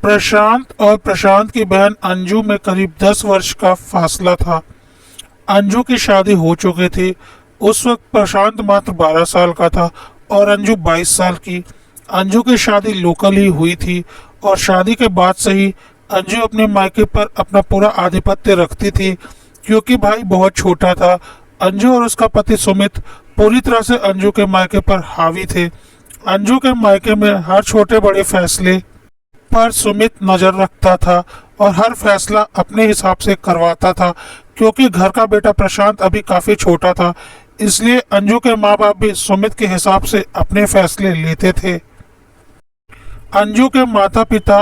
प्रशांत और प्रशांत की बहन अंजू में करीब 10 वर्ष का फासला था। अंजू की शादी हो चुकी थी। उस वक्त प्रशांत मात्र 12 साल का था और अंजू 22 साल की। अंजू की शादी लोकल ही हुई थी और शादी के बाद से ही अंजू अपने मायके पर अपना पूरा आधिपत्य रखती थी, क्योंकि भाई बहुत छोटा था। अंजू और उसका पति सुमित पूरी तरह से अंजू के मायके पर हावी थे। अंजू के मायके में हर छोटे बड़े फैसले पर सुमित नजर रखता था और हर फैसला अपने हिसाब से करवाता था। क्योंकि घर का बेटा प्रशांत अभी काफी छोटा था, इसलिए अंजू के माँ बाप भी सुमित के हिसाब से अपने फैसले लेते थे। अंजू के माता पिता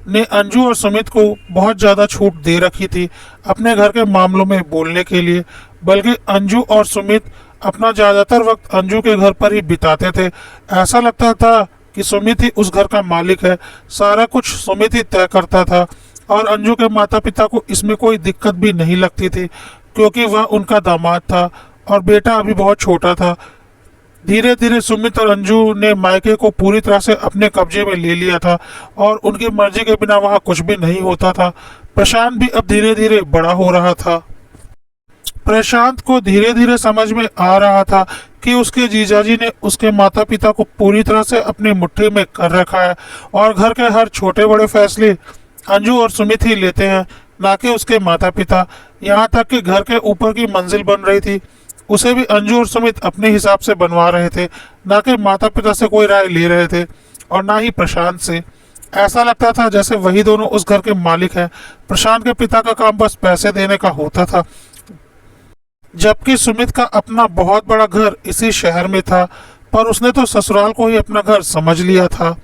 ने अंजू और सुमित को बहुत ज़्यादा छूट दे रखी थी अपने घर के मामलों में बोलने के लिए, बल्कि अंजू और सुमित अपना ज़्यादातर वक्त अंजू के घर पर ही बिताते थे। ऐसा लगता था कि सुमित ही उस घर का मालिक है, सारा कुछ सुमित ही तय करता था। और अंजू के माता पिता को इसमें कोई दिक्कत भी नहीं लगती थी, क्योंकि वह उनका दामाद था और बेटा अभी बहुत छोटा था। धीरे धीरे सुमित और अंजू ने मायके को पूरी तरह से अपने कब्जे में ले लिया था और उनकी मर्जी के बिना वहाँ कुछ भी नहीं होता था। प्रशांत भी अब धीरे धीरे बड़ा हो रहा था। प्रशांत को धीरे धीरे समझ में आ रहा था कि उसके जीजाजी ने उसके माता पिता को पूरी तरह से अपनी मुट्ठी में कर रखा है और घर के हर छोटे बड़े फैसले अंजू और सुमित ही लेते हैं, ना कि उसके माता पिता। यहाँ तक कि घर के ऊपर की मंजिल बन रही थी, उसे भी अंजू और सुमित अपने हिसाब से बनवा रहे थे, ना कि माता पिता से कोई राय ले रहे थे और ना ही प्रशांत से। ऐसा लगता था जैसे वही दोनों उस घर के मालिक हैं। प्रशांत के पिता का काम बस पैसे देने का होता था, जबकि सुमित का अपना बहुत बड़ा घर इसी शहर में था, पर उसने तो ससुराल को ही अपना घर समझ लिया था।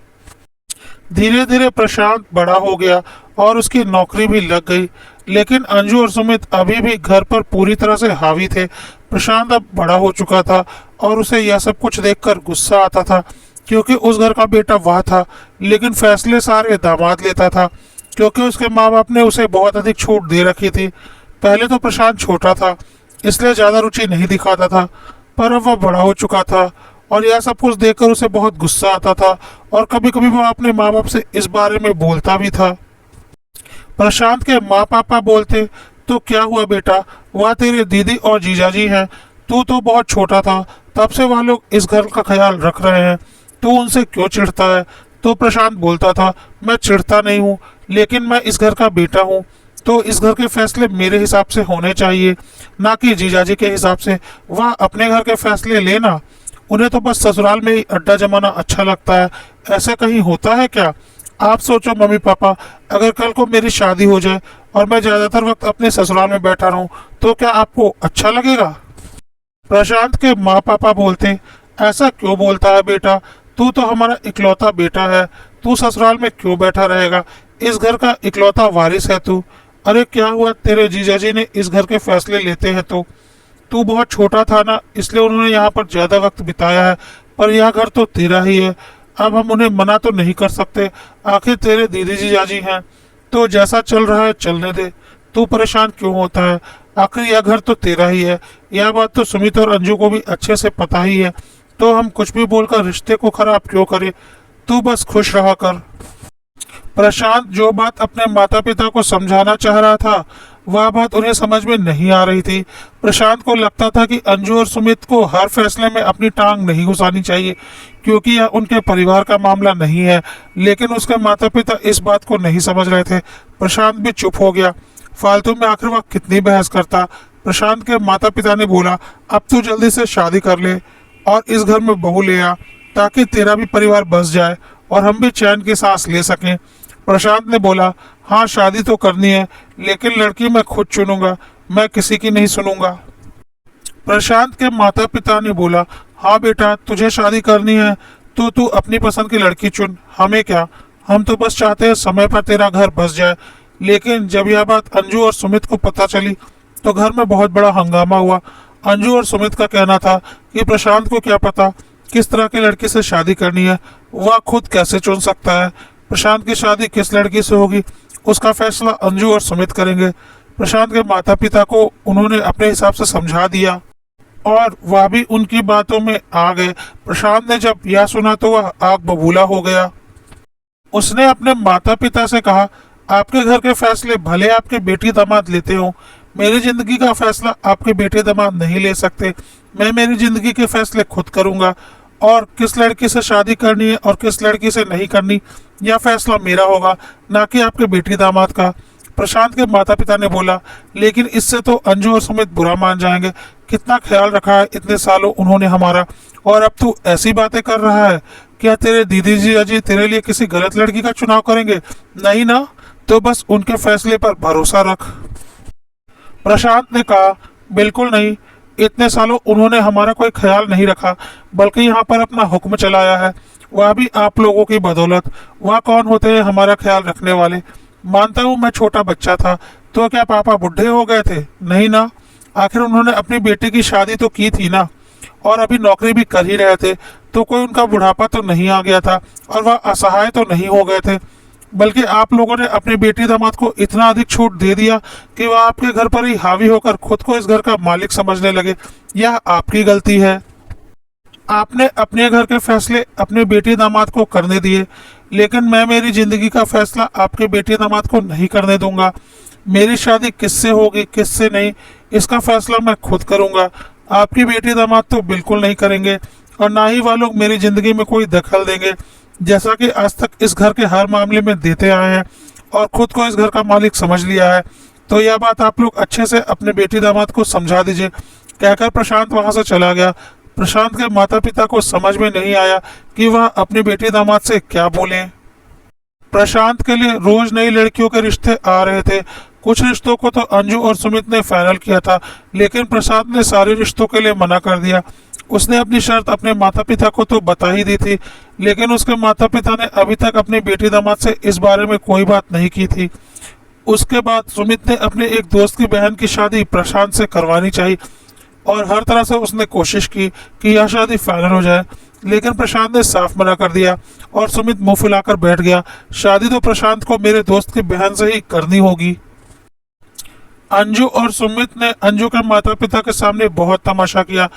धीरे धीरे प्रशांत बड़ा हो गया और उसकी नौकरी भी लग गई, लेकिन अंजू और सुमित अभी भी घर पर पूरी तरह से हावी थे। प्रशांत अब बड़ा हो चुका था और उसे यह सब कुछ देखकर गुस्सा आता था, क्योंकि उस घर का बेटा वह था, लेकिन फैसले सारे दामाद लेता था, क्योंकि उसके माँ बाप ने उसे बहुत अधिक छूट दे रखी थी। पहले तो प्रशांत छोटा था, इसलिए ज़्यादा रुचि नहीं दिखाता था, पर अब वह बड़ा हो चुका था और यह सब कुछ देखकर उसे बहुत गुस्सा आता था और कभी कभी वह अपने माँ बाप से इस बारे में बोलता भी था। प्रशांत के माँ पापा बोलते, तो क्या हुआ बेटा, वह तेरे दीदी और जीजाजी हैं, तू तो बहुत छोटा था तब से वह लोग इस घर का ख्याल रख रहे हैं, तू उनसे क्यों चिढ़ता है। तो प्रशांत बोलता था, मैं चिढ़ता नहीं हूँ, लेकिन मैं इस घर का बेटा हूँ, तो इस घर के फैसले मेरे हिसाब से होने चाहिए, ना कि जीजाजी के हिसाब से। वह अपने घर के फैसले लेना, उन्हें तो बस ससुराल में ही अड्डा जमाना अच्छा लगता है। ऐसा कहीं होता है क्या? आप सोचो मम्मी पापा, अगर कल को मेरी शादी हो जाए और मैं ज़्यादातर वक्त अपने ससुराल में बैठा रहूं, तो क्या आपको अच्छा लगेगा? प्रशांत के माँ पापा बोलते, ऐसा क्यों बोलता है बेटा, तू तो हमारा इकलौता बेटा है, तू ससुराल में क्यों बैठा रहेगा, इस घर का इकलौता वारिस है तू। अरे क्या हुआ, तेरे जीजाजी ने इस घर के फैसले लेते हैं तो तू बहुत छोटा था ना, इसलिए उन्होंने यहाँ पर ज़्यादा वक्त बिताया है, पर यह घर तो तेरा ही है। अब हम उन्हें मना तो नहीं कर सकते, आखिर तेरे दीदी जीजाजी हैं, तो जैसा चल रहा है चलने दे, तू परेशान क्यों होता है, आखिर यह घर तो तेरा ही है। यह बात तो सुमित और अंजू को भी अच्छे से पता ही है, तो हम कुछ भी बोलकर रिश्ते को खराब क्यों करें, तू बस खुश रहा कर। प्रशांत जो बात अपने माता पिता को समझाना चाह रहा था, वह बात उन्हें समझ में नहीं आ रही थी। प्रशांत को लगता था कि अंजू और सुमित को हर फैसले में अपनी टांग नहीं घुसानी चाहिए, क्योंकि यह उनके परिवार का मामला नहीं है, लेकिन उसके माता पिता इस बात को नहीं समझ रहे थे। प्रशांत भी चुप हो गया। फालतू में आखिर वह कितनी बहस करता। प्रशांत के माता पिता ने बोला, अब तू जल्दी से शादी कर ले और इस घर में बहू ले आ, ताकि तेरा भी परिवार बस जाए और हम भी चैन की सांस ले सकें। प्रशांत ने बोला, हाँ शादी तो करनी है, लेकिन लड़की मैं खुद चुनूंगा, मैं किसी की नहीं सुनूंगा। प्रशांत के माता पिता ने बोला, हाँ बेटा तुझे शादी करनी है तो तू अपनी पसंद की लड़की चुन, हमें क्या, हम तो बस चाहते हैं समय पर तेरा घर बस जाए। लेकिन जब यह बात अंजू और सुमित को पता चली तो घर में बहुत बड़ा हंगामा हुआ। अंजू और सुमित का कहना था कि प्रशांत को क्या पता किस तरह की लड़की से शादी करनी है, वह खुद कैसे चुन सकता है। प्रशांत की शादी किस लड़की से होगी, उसका फैसला अंजू और सुमित करेंगे। प्रशांत के माता पिता को उन्होंने अपने हिसाब से समझा दिया और वह भी उनकी बातों में आ गए। प्रशांत ने जब यह सुना तो वह आग बबूला हो गया। उसने अपने माता पिता से कहा, आपके घर के फैसले भले आपके बेटी दामाद लेते हो, मेरी जिंदगी का फैसला आपके बेटे दामाद नहीं ले सकते। मैं मेरी जिंदगी के फैसले खुद करूंगा, और किस लड़की से शादी करनी है और किस लड़की से नहीं करनी, यह फैसला मेरा होगा, ना कि आपके बेटी दामाद का। प्रशांत के माता पिता ने बोला, लेकिन इससे तो अंजू और सुमित बुरा मान जाएंगे। कितना ख्याल रखा है इतने सालों उन्होंने हमारा, और अब तू ऐसी बातें कर रहा है। क्या तेरे दीदी जी अजी तेरे लिए किसी गलत लड़की का चुनाव करेंगे? नहीं ना, तो बस उनके फैसले पर भरोसा रख। प्रशांत ने कहा, बिल्कुल नहीं। इतने सालों उन्होंने हमारा कोई ख्याल नहीं रखा, बल्कि यहाँ पर अपना हुक्म चलाया है, वह भी आप लोगों की बदौलत। वह कौन होते हैं हमारा ख्याल रखने वाले? मानता हूँ मैं छोटा बच्चा था, तो क्या पापा बुढ़े हो गए थे? नहीं ना, आखिर उन्होंने अपनी बेटी की शादी तो की थी ना, और अभी नौकरी भी कर ही रहे थे, तो कोई उनका बुढ़ापा तो नहीं आ गया था, और वह असहाय तो नहीं हो गए थे। बल्कि आप लोगों ने अपनी बेटी दामाद को इतना अधिक छूट दे दिया कि वह आपके घर पर ही हावी होकर खुद को इस घर का मालिक समझने लगे। यह आपकी गलती है। आपने अपने घर के फैसले अपने बेटी दामाद को करने दिए, लेकिन मैं मेरी जिंदगी का फैसला आपके बेटी दामाद को नहीं करने दूंगा। मेरी शादी किससे होगी किससे नहीं, इसका फैसला मैं खुद करूंगा। आपकी बेटी दामाद तो बिल्कुल नहीं करेंगे, और ना ही वह लोग मेरी जिंदगी में कोई दखल देंगे, जैसा कि आज तक इस घर के हर मामले में देते आए हैं और खुद को इस घर का मालिक समझ लिया है। तो यह बात आप लोग अच्छे से अपने बेटी दामाद को समझा दीजिए। कहकर प्रशांत वहां से चला गया। प्रशांत के माता पिता को समझ में नहीं आया कि वह अपनी बेटी दामाद से क्या बोलें। प्रशांत के लिए रोज नई लड़कियों के रिश्ते आ रहे थे। कुछ रिश्तों को तो अंजू और सुमित ने फाइनल किया था, लेकिन प्रशांत ने सारे रिश्तों के लिए मना कर दिया। उसने अपनी शर्त अपने माता पिता को तो बता ही दी थी, लेकिन उसके माता पिता ने अभी तक अपनी बेटी दामाद से इस बारे में कोई बात नहीं की थी। उसके बाद सुमित ने अपने एक दोस्त की बहन की शादी प्रशांत से करवानी चाहिए, और हर तरह से उसने कोशिश की कि यह शादी फाइनल हो जाए, लेकिन प्रशांत ने साफ मना कर दिया, और सुमित मुंह फुलाकर बैठ गया। शादी तो प्रशांत को मेरे दोस्त की बहन से ही करनी होगी। अंजू और सुमित ने अंजू के माता पिता के सामने बहुत तमाशा किया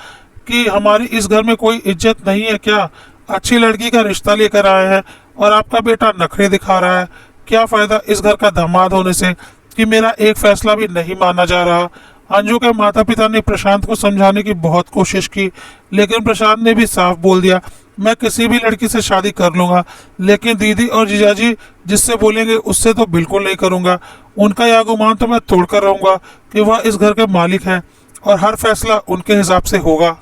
कि हमारी इस घर में कोई इज्जत नहीं है क्या? अच्छी लड़की का रिश्ता लेकर आए हैं और आपका बेटा नखरे दिखा रहा है। क्या फायदा इस घर का दामाद होने से कि मेरा एक फैसला भी नहीं माना जा रहा। अंजू के माता पिता ने प्रशांत को समझाने की बहुत कोशिश की, लेकिन प्रशांत ने भी साफ बोल दिया, मैं किसी भी लड़की से शादी कर लूंगा, लेकिन दीदी और जीजाजी जिससे बोलेंगे उससे तो बिल्कुल नहीं करूंगा। उनका यह गुमान तो मैं तोड़कर रहूंगा कि वह इस घर के मालिक हैं और हर फैसला उनके हिसाब से होगा।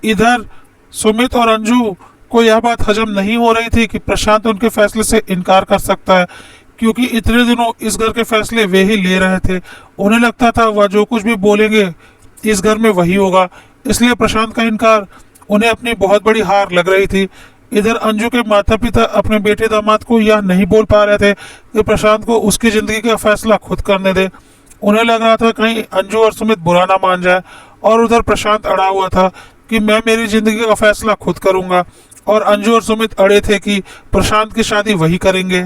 इधर सुमित और अंजू को यह बात हजम नहीं हो रही थी कि प्रशांत उनके फैसले से इनकार कर सकता है, क्योंकि इतने दिनों इस घर के फैसले वे ही ले रहे थे। उन्हें लगता था वह जो कुछ भी बोलेंगे इस घर में वही होगा, इसलिए प्रशांत का इनकार उन्हें अपनी बहुत बड़ी हार लग रही थी। इधर अंजू के माता पिता अपने बेटे दामाद को यह नहीं बोल पा रहे थे कि प्रशांत को उसकी जिंदगी का फैसला खुद करने दे। उन्हें लग रहा था कहीं अंजू और सुमित बुरा ना मान जाए, और उधर प्रशांत अड़ा हुआ था कि मैं मेरी जिंदगी का फैसला खुद करूंगा, और अंजू और सुमित अड़े थे कि प्रशांत की शादी वही करेंगे।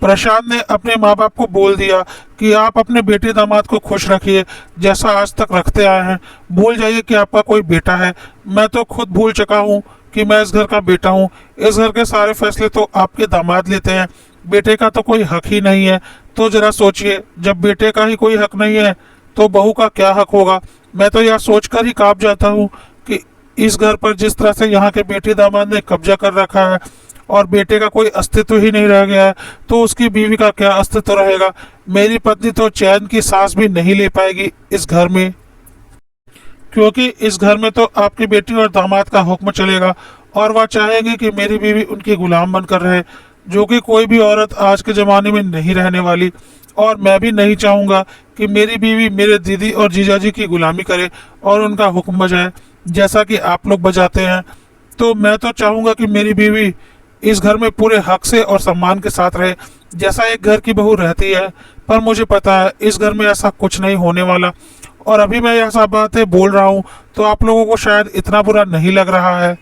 प्रशांत ने अपने माँ बाप को बोल दिया कि आप अपने बेटे दामाद को खुश रखिए जैसा आज तक रखते आए हैं। भूल जाइए कि आपका कोई बेटा है। मैं तो खुद भूल चुका हूँ कि मैं इस घर का बेटा हूँ। इस घर के सारे फैसले तो आपके दामाद लेते हैं, बेटे का तो कोई हक ही नहीं है। तो जरा सोचिए, जब बेटे का ही कोई हक नहीं है तो बहू का क्या हक होगा? मैं तो यह सोचकर ही कांप जाता हूँ कि इस घर पर जिस तरह से यहाँ के बेटे दामाद ने कब्जा कर रखा है और बेटे का कोई अस्तित्व ही नहीं रह गया है, तो उसकी बीवी का क्या अस्तित्व रहेगा? मेरी पत्नी तो चैन की सांस भी नहीं ले पाएगी इस घर में, क्योंकि इस घर में तो आपकी बेटी और दामाद का हुक्म चलेगा, और वह चाहेंगे कि मेरी बीवी उनकी गुलाम बनकर रहे, जो कि कोई भी औरत आज के ज़माने में नहीं रहने वाली। और मैं भी नहीं चाहूँगा कि मेरी बीवी मेरे दीदी और जीजाजी की गुलामी करे और उनका हुक्म बजाए जैसा कि आप लोग बजाते हैं। तो मैं तो चाहूँगा कि मेरी बीवी इस घर में पूरे हक से और सम्मान के साथ रहे, जैसा एक घर की बहू रहती है। पर मुझे पता है इस घर में ऐसा कुछ नहीं होने वाला, और अभी मैं यह सब बातें बोल रहा हूँ तो आप लोगों को शायद इतना बुरा नहीं लग रहा है,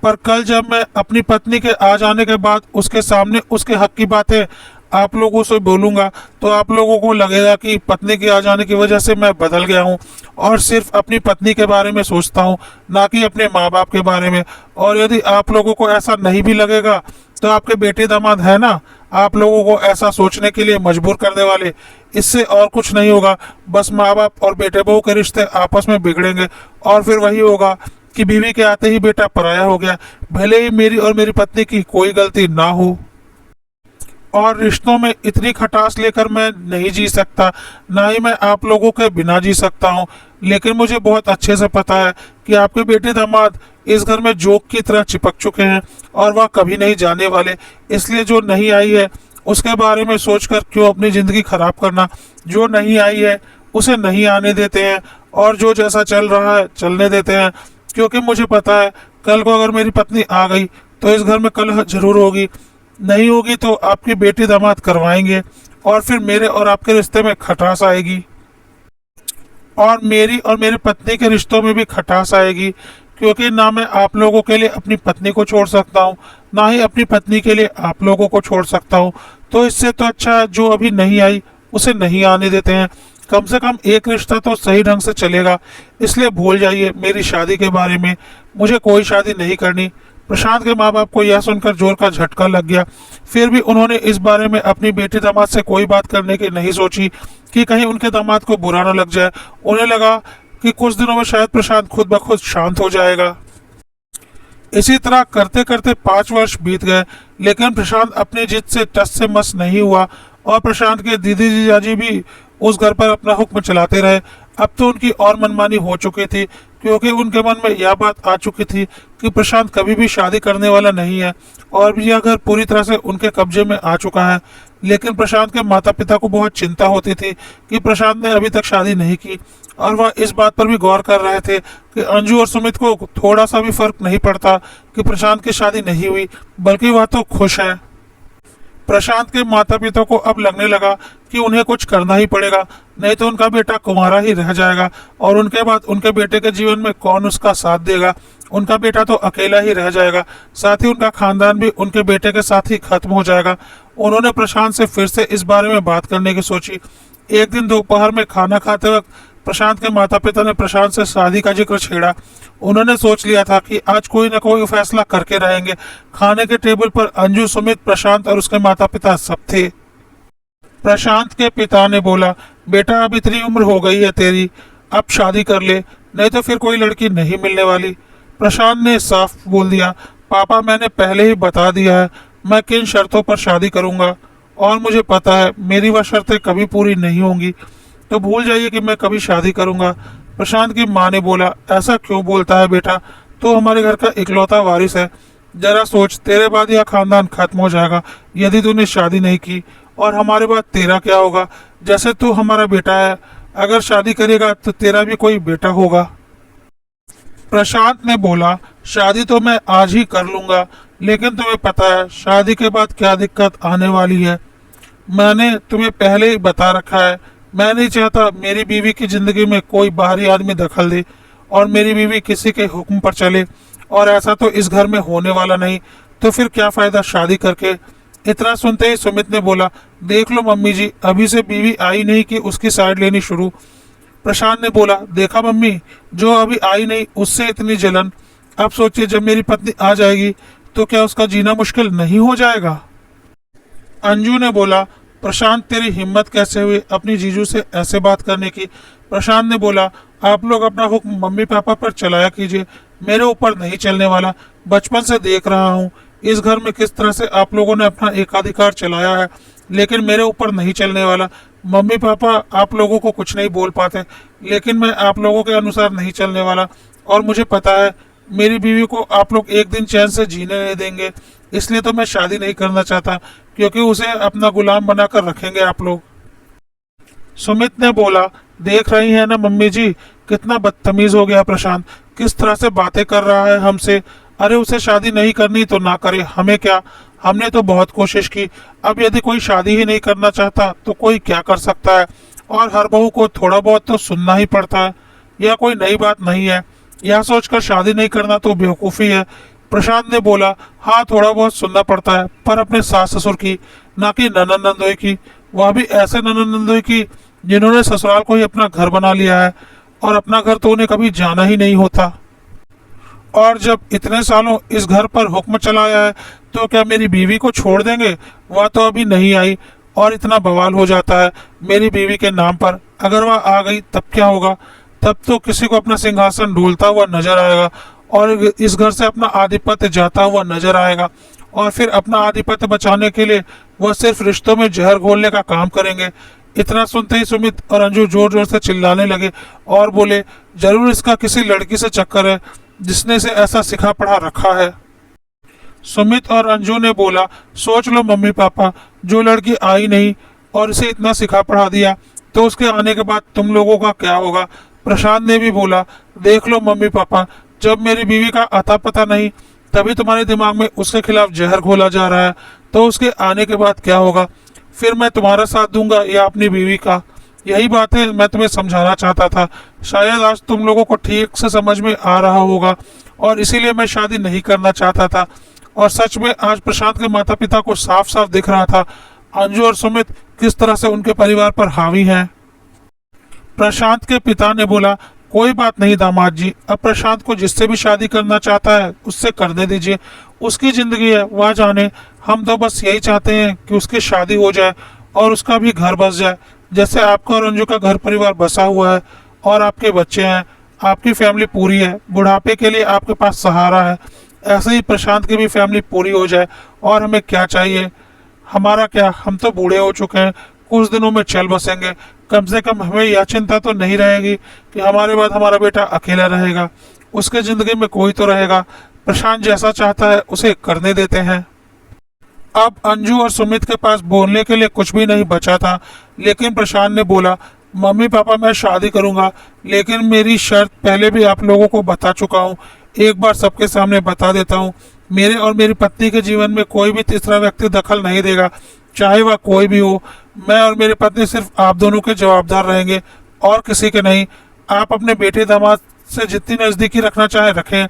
पर कल जब मैं अपनी पत्नी के आ जाने के बाद उसके सामने उसके हक की बातें आप लोगों से बोलूँगा, तो आप लोगों को लगेगा कि पत्नी के आ जाने की वजह से मैं बदल गया हूँ और सिर्फ अपनी पत्नी के बारे में सोचता हूँ, ना कि अपने माँ बाप के बारे में। और यदि आप लोगों को ऐसा नहीं भी लगेगा तो आपके बेटे दामाद है ना, आप लोगों को ऐसा सोचने के लिए मजबूर करने वाले। इससे और कुछ नहीं होगा, बस माँ बाप और बेटे बहू के रिश्ते आपस में बिगड़ेंगे और फिर वही होगा कि बीवी के आते ही बेटा पराया हो गया, भले ही मेरी और मेरी पत्नी की कोई गलती ना हो। और रिश्तों में इतनी खटास लेकर मैं नहीं जी सकता, ना ही मैं आप लोगों के बिना जी सकता हूँ। लेकिन मुझे बहुत अच्छे से पता है कि आपके बेटे दामाद इस घर में जोक की तरह चिपक चुके हैं और वह कभी नहीं जाने वाले। इसलिए जो नहीं आई है उसके बारे में सोचकर क्यों अपनी ज़िंदगी खराब करना। जो नहीं आई है उसे नहीं आने देते हैं और जो जैसा चल रहा है चलने देते हैं, क्योंकि मुझे पता है कल को अगर मेरी पत्नी आ गई तो इस घर में कलह जरूर होगी। नहीं होगी तो आपके बेटे दामाद करवाएंगे और फिर मेरे और आपके रिश्ते में खटास आएगी और मेरी और मेरी पत्नी के रिश्तों में भी खटास आएगी, क्योंकि ना मैं आप लोगों के लिए अपनी पत्नी को छोड़ सकता हूँ, ना ही अपनी पत्नी के लिए आप लोगों को छोड़ सकता हूँ। तो इससे तो अच्छा जो अभी नहीं आई उसे नहीं आने देते हैं, कम से कम एक रिश्ता तो सही ढंग से चलेगा। इसलिए भूल जाइए मेरी शादी के बारे में, मुझे कोई शादी नहीं करनी। प्रशांत के माँ बाप को यह सुनकर जोर का झटका लग गया। फिर भी उन्होंने इस बारे में अपनी बेटी दामाद से कोई बात करने की नहीं सोची कि कहीं उनके दामाद को बुरा न लग जाए। उन्हें लगा कि कुछ दिनों में शायद प्रशांत खुद ब खुद शांत हो जाएगा। इसी तरह करते करते 5 वर्ष बीत गए, लेकिन प्रशांत अपनी जिद से टस से मस नहीं हुआ और प्रशांत के दीदी जीजाजी भी उस घर पर अपना हुक्म चलाते रहे। अब तो उनकी और मनमानी हो चुकी थी, क्योंकि उनके मन में यह बात आ चुकी थी कि प्रशांत कभी भी शादी करने वाला नहीं है और यह घर पूरी तरह से उनके कब्जे में आ चुका है। लेकिन प्रशांत के माता पिता को बहुत चिंता होती थी कि प्रशांत ने अभी तक शादी नहीं की और वह इस बात पर भी गौर कर रहे थे कि अंजू और सुमित को थोड़ा सा भी फर्क नहीं पड़ता कि प्रशांत की शादी नहीं हुई, बल्कि वह तो खुश है। प्रशांत के माता पिता को अब लगने लगा कि उन्हें कुछ करना ही पड़ेगा, नहीं तो उनका बेटा कुंवारा ही रह जाएगा और उनके बाद उनके बेटे के जीवन में कौन उसका साथ देगा। उनका बेटा तो अकेला ही रह जाएगा, साथ ही उनका खानदान भी उनके बेटे के साथ ही खत्म हो जाएगा। उन्होंने प्रशांत से फिर से इस बारे में बात करने की सोची। एक दिन दोपहर में खाना खाते वक्त प्रशांत के माता पिता ने प्रशांत से शादी का जिक्र छेड़ा। उन्होंने सोच लिया था कि आज कोई ना कोई फैसला करके रहेंगे। खाने के टेबल पर अंजू, सुमित, प्रशांत और उसके माता पिता सब थे। प्रशांत के पिता ने बोला, बेटा अब इतनी उम्र हो गई है तेरी, अब शादी कर ले, नहीं तो फिर कोई लड़की नहीं मिलने वाली। प्रशांत ने साफ बोल दिया, पापा मैंने पहले ही बता दिया है मैं किन शर्तों पर शादी करूंगा और मुझे पता है मेरी वह शर्तें कभी पूरी नहीं होंगी, तो भूल जाइए कि मैं कभी शादी करूंगा। प्रशांत की माँ ने बोला, ऐसा क्यों बोलता है बेटा, तो हमारे घर का इकलौता वारिस है। जरा सोच, तेरे बाद यह खानदान खत्म हो जाएगा यदि तूने शादी नहीं की, और हमारे बाद तेरा क्या होगा। जैसे तू हमारा बेटा है, अगर शादी करेगा तो तेरा भी कोई बेटा होगा। प्रशांत ने बोला, शादी तो मैं आज ही कर लूंगा, लेकिन तुम्हें पता है शादी के बाद क्या दिक्कत आने वाली है। मैंने तुम्हें पहले ही बता रखा है, मैं नहीं चाहता मेरी बीवी की जिंदगी में कोई बाहरी आदमी दखल दे और मेरी बीवी किसी के हुक्म पर चले, और ऐसा तो इस घर में होने वाला नहीं। तो फिर क्या फायदा शादी करके। इतना सुनते ही सुमित ने बोला, देख लो मम्मी जी, अभी से बीवी आई नहीं कि उसकी साइड लेनी शुरू। प्रशांत ने बोला, देखा मम्मी, जो अभी आई नहीं उससे इतनी जलन, अब सोचिए जब मेरी पत्नी आ जाएगी तो क्या उसका जीना मुश्किल नहीं हो जाएगा। अंजू ने बोला, प्रशांत तेरी हिम्मत कैसे हुई अपनी जीजू से ऐसे बात करने की। प्रशांत ने बोला, आप लोग अपना हुक्म मम्मी पापा पर चलाया कीजिए, मेरे ऊपर नहीं चलने वाला। बचपन से देख रहा हूँ इस घर में किस तरह से आप लोगों ने अपना एकाधिकार चलाया है, लेकिन मेरे ऊपर नहीं चलने वाला। मम्मी पापा आप लोगों को कुछ नहीं बोल पाते, लेकिन मैं आप लोगों के अनुसार नहीं चलने वाला, और मुझे पता है मेरी बीवी को आप लोग एक दिन चैन से जीने नहीं देंगे। इसलिए तो मैं शादी नहीं करना चाहता, क्योंकि उसे अपना गुलाम बनाकर रखेंगे आप लोग। सुमित ने बोला, देख रही है ना मम्मी जी, कितना बदतमीज हो गया प्रशांत, किस तरह से बातें कर रहा है हमसे। अरे उसे शादी नहीं करनी तो ना करे, हमें क्या, हमने तो बहुत कोशिश की। अब यदि कोई शादी ही नहीं करना चाहता तो कोई क्या कर सकता है, और हर बहू को थोड़ा बहुत तो सुनना ही पड़ता है। यह कोई नई बात नहीं है, यह सोचकर शादी नहीं करना तो बेवकूफ़ी है। प्रशांत ने बोला, हाँ थोड़ा बहुत सुनना पड़ता है, पर अपने सास ससुर की, ना कि ननद नंदोई की, वह भी ऐसे ननद नंदोई की जिन्होंने ससुराल को ही अपना घर बना लिया है, और अपना घर तो उन्हें कभी जाना ही नहीं होता। और जब इतने सालों इस घर पर हुक्म चलाया है तो क्या मेरी बीवी को छोड़ देंगे? वह तो अभी नहीं आई और इतना बवाल हो जाता है मेरी बीवी के नाम पर। अगर वह आ गई तब क्या होगा? तब तो किसी को अपना सिंहासन डोलता हुआ नजर आएगा और इस घर से अपना आधिपत्य जाता हुआ नजर आएगा, और फिर अपना आधिपत्य बचाने के लिए वह सिर्फ रिश्तों में जहर घोलने का काम करेंगे। इतना सुनते ही सुमित और अंजू जोर जोर से चिल्लाने लगे और बोले, जरूर इसका किसी लड़की से चक्कर है जिसने इसे ऐसा सिखा पढ़ा रखा है। सुमित और अंजू ने बोला, सोच लो मम्मी पापा, जो लड़की आई नहीं और इसे इतना सिखा पढ़ा दिया तो उसके आने के बाद तुम लोगों का क्या होगा? प्रशांत ने भी बोला, देख लो मम्मी पापा, जब मेरी बीवी का अता पता नहीं तभी तुम्हारे दिमाग में उसके खिलाफ जहर घोला जा रहा है, तो उसके आने के बाद क्या होगा? फिर मैं तुम्हारा साथ दूंगा या अपनी बीवी का? यही बातें मैं तुम्हें समझाना चाहता था। शायद आज तुम लोगों को ठीक से समझ में आ रहा होगा और इसीलिए मैं शादी नहीं करना चाहता था। और सच में आज प्रशांत के माता पिता को साफ साफ दिख रहा था अंजू और सुमित किस तरह से उनके परिवार पर हावी हैं। प्रशांत के पिता ने बोला, कोई बात नहीं दामाद जी, अब प्रशांत को जिससे भी शादी करना चाहता है उससे करने दीजिए, उसकी जिंदगी है, वह जाने। हम तो बस यही चाहते हैं कि उसकी शादी हो जाए और उसका भी घर बस जाए, जैसे आपका और अंजू का घर परिवार बसा हुआ है और आपके बच्चे हैं, आपकी फैमिली पूरी है, बुढ़ापे के लिए आपके पास सहारा है। ऐसे ही प्रशांत की भी फैमिली पूरी हो जाए और हमें क्या चाहिए? हमारा क्या, हम तो बूढ़े हो चुके हैं, कुछ दिनों में चल बसेंगे। कम से कम हमें यह चिंता तो नहीं रहेगी कि हमारे बाद हमारा बेटा अकेला रहेगा, उसके जिंदगी में कोई तो रहेगा। प्रशांत जैसा चाहता है उसे करने देते हैं। अब अंजू और सुमित के पास बोलने के लिए कुछ भी नहीं बचा था, लेकिन प्रशांत ने बोला, मम्मी पापा मैं शादी करूंगा, लेकिन मेरी शर्त पहले भी आप लोगों को बता चुका हूँ, एक बार सबके सामने बता देता हूँ। मेरे और मेरी पत्नी के जीवन में कोई भी तीसरा व्यक्ति दखल नहीं देगा, चाहे वह कोई भी हो। मैं और मेरी पत्नी सिर्फ आप दोनों के जवाबदार रहेंगे और किसी के नहीं। आप अपने बेटे दामाद से जितनी नज़दीकी रखना चाहे रखें,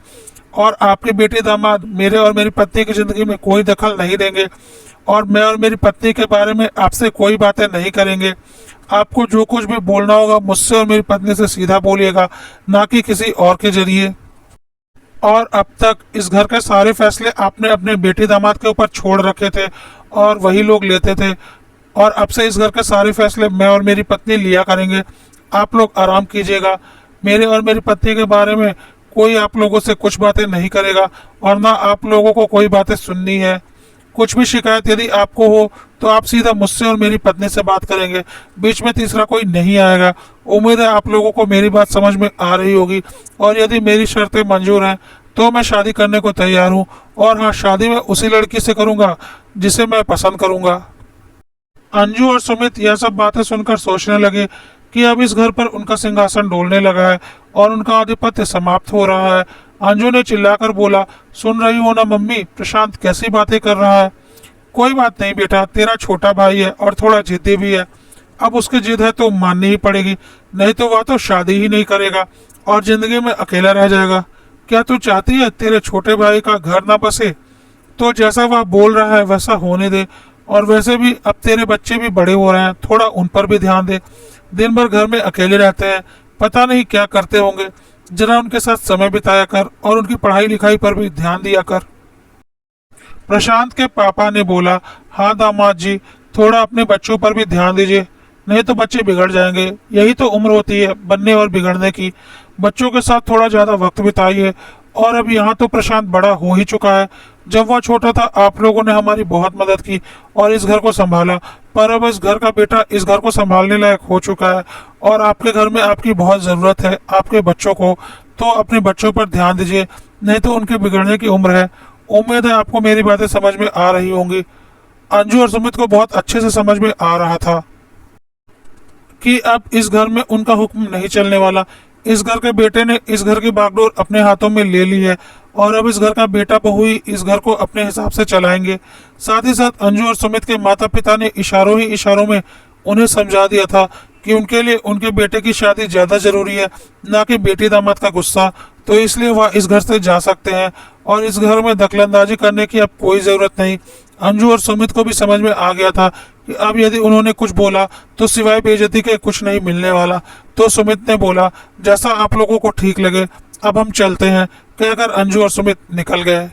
और आपके बेटे दामाद मेरे और मेरी पत्नी की ज़िंदगी में कोई दखल नहीं देंगे, और मैं और मेरी पत्नी के बारे में आपसे कोई बातें नहीं करेंगे। आपको जो कुछ भी बोलना होगा मुझसे और मेरी पत्नी से सीधा बोलिएगा, ना कि किसी और के जरिए। और अब तक इस घर के सारे फैसले आपने अपने बेटे दामाद के ऊपर छोड़ रखे थे और वही लोग लेते थे, और अब से इस घर के सारे फैसले मैं और मेरी पत्नी लिया करेंगे। आप लोग आराम कीजिएगा। मेरे और मेरी पत्नी के बारे में कोई आप लोगों से कुछ बातें नहीं करेगा और ना आप लोगों को कोई बातें सुननी है। कुछ भी शिकायत यदि आपको हो तो आप सीधा मुझसे और मेरी पत्नी से बात करेंगे, बीच में तीसरा कोई नहीं आएगा। उम्मीद है आप लोगों को मेरी बात समझ में आ रही होगी, और यदि मेरी शर्तें मंजूर हैं तो मैं शादी करने को तैयार हूँ। और हाँ, शादी मैं उसी लड़की से करूँगा जिसे मैं पसंद करूँगा। अंजू और सुमित यह सब बातें सुनकर सोचने लगे कि अब इस घर पर उनका सिंहासन डोलने लगा है और उनका आधिपत्य समाप्त हो रहा है। अंजू ने चिल्लाकर बोला, सुन रही हो ना मम्मी, प्रशांत कैसी बातें कर रहा है? कोई बात नहीं बेटा, तेरा छोटा भाई है और थोड़ा जिद्दी भी है। अब उसकी जिद है तो माननी ही पड़ेगी, नहीं तो वह तो शादी ही नहीं करेगा और जिंदगी में अकेला रह जाएगा। क्या तू चाहती है तेरे छोटे भाई का घर ना बसे? तो जैसा वह बोल रहा है वैसा होने दे। और वैसे भी अब तेरे बच्चे भी बड़े हो रहे हैं, थोड़ा उन पर भी ध्यान दे। दिन भर घर में अकेले रहते हैं, पता नहीं क्या करते होंगे। जरा उनके साथ समय बिताया कर और उनकी पढ़ाई लिखाई पर भी ध्यान दिया कर। प्रशांत के पापा ने बोला, हाँ दामाद जी, थोड़ा अपने बच्चों पर भी ध्यान दीजिए, नहीं तो बच्चे बिगड़ जाएंगे। यही तो उम्र होती है बनने और बिगड़ने की। बच्चों के साथ थोड़ा ज्यादा वक्त बिताइए। और अब यहाँ तो प्रशांत बड़ा हो ही चुका है। जब वह छोटा था आप लोगों ने हमारी बहुत मदद की और इस घर को संभाला, पर अब इस घर का बेटा इस घर को संभालने लायक हो चुका है और आपके घर में आपकी बहुत ज़रूरत है आपके बच्चों को। तो अपने बच्चों पर ध्यान दीजिए, नहीं तो उनके बिगड़ने की उम्र है। उम्मीद है आपको मेरी बातें समझ में आ रही होंगी। अंजू और सुमित को बहुत अच्छे से समझ में आ रहा था कि अब इस घर में उनका हुक्म नहीं चलने वाला। इस घर के बेटे ने इस घर की बागडोर अपने हाथों में ले ली है और अब इस घर का बेटा बहू ही इस घर को अपने हिसाब से चलाएंगे। साथ ही साथ अंजू और सुमित के माता पिता ने इशारों ही इशारों में उन्हें समझा दिया था कि उनके लिए उनके बेटे की शादी ज्यादा जरूरी है, ना कि बेटी दामाद का गुस्सा। तो इसलिए वह इस घर से जा सकते हैं और इस घर में दखलंदाजी करने की अब कोई जरूरत नहीं। अंजू और सुमित को भी समझ में आ गया था कि अब यदि उन्होंने कुछ बोला तो सिवाय बेइज्जती के कुछ नहीं मिलने वाला। तो सुमित ने बोला, जैसा आप लोगों को ठीक लगे, अब हम चलते हैं, कहकर अंजू और सुमित निकल गए।